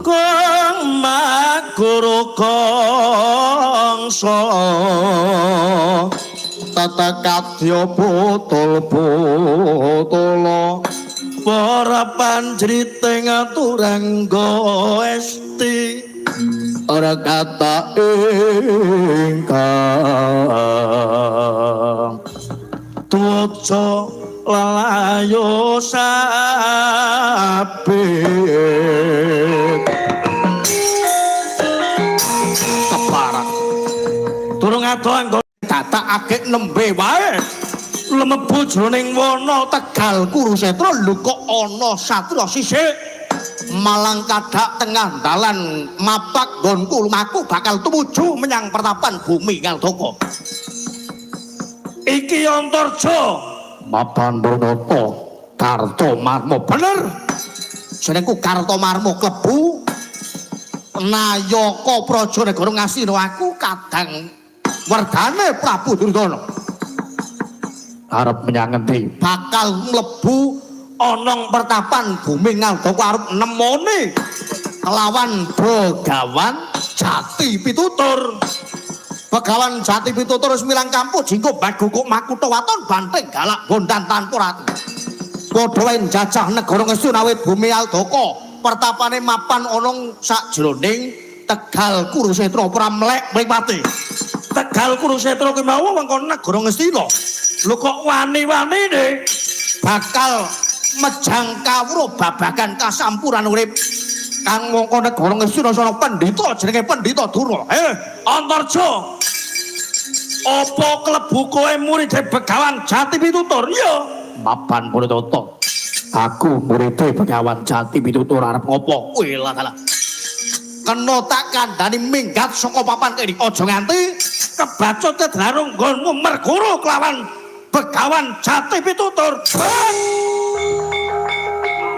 kong maguru kongso tatakadya putul-putulo para panjriting aturangga esti ora kata ingkang tuca lalayo sabit keparat durung ado datakake nembe wae lemebu jroning wana Tegal Kurusetra lho kok ana satria sisik malang kadhak tengah dalan mapak nggonku lumaku bakal tumuju menyang pertapan bumi Ngaldaka iki Antarja mapan Bronoto Kartomarma bener jenengku Kartomarma klebu Nayaka Praja Negara Ngastina aku kadang werdane Prabu Duryudana arep menyang ngendi bakal mlebu ana pertapan bumi Ngaldaka arep nemoni kelawan Begawan Jati Pitutur. Begawan Jati Pitutur wis milang kampuh jingko bagukuk makutha waton banteng galak bondan tanpa ratu. Padha wae njajah negara Ngastina awit bumi Ngaldaka pertapane mapan ana sakjroning Tegal Kurusetra pramlek mripate. Tegal Kurusetra kuwi mau mengko negara Ngastina. Lho kok wani-wanine bakal mejang kawruh babagan kasampuran urip kang mangka negara Ngastina ana pendhita jenenge Pendhita Durna. Antarja apa klebu kowe murid Begawan Jati Pitutur? Ya. Mapan Purnata. Aku murid Begawan Jati Pitutur arep ngopo? Kowe lah kena tak kandhani minggat saka papan kene aja nganti kebacut kedarung nggonmu merguru kelawan Begawan Jati Pitutur.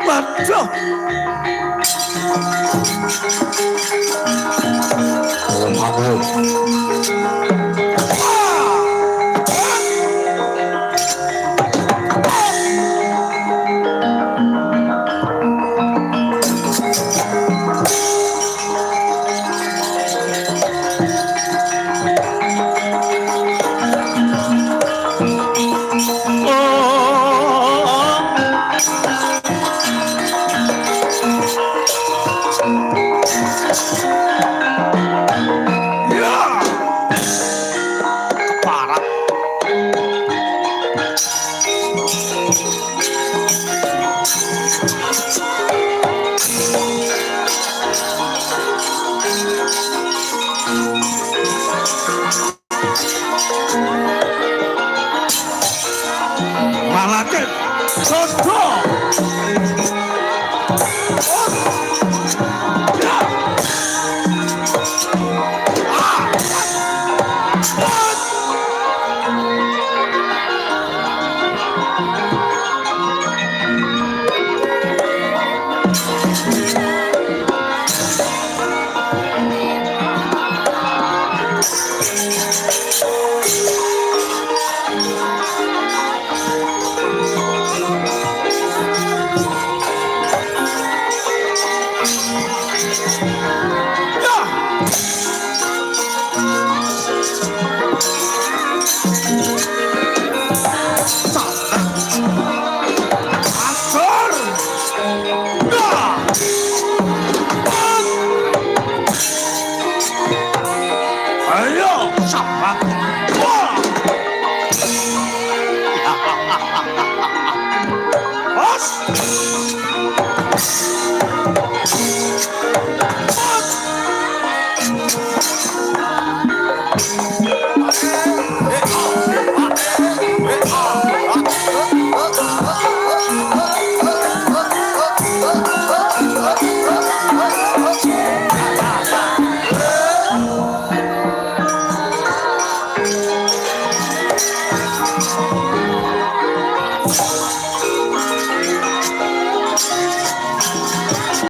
Waduh.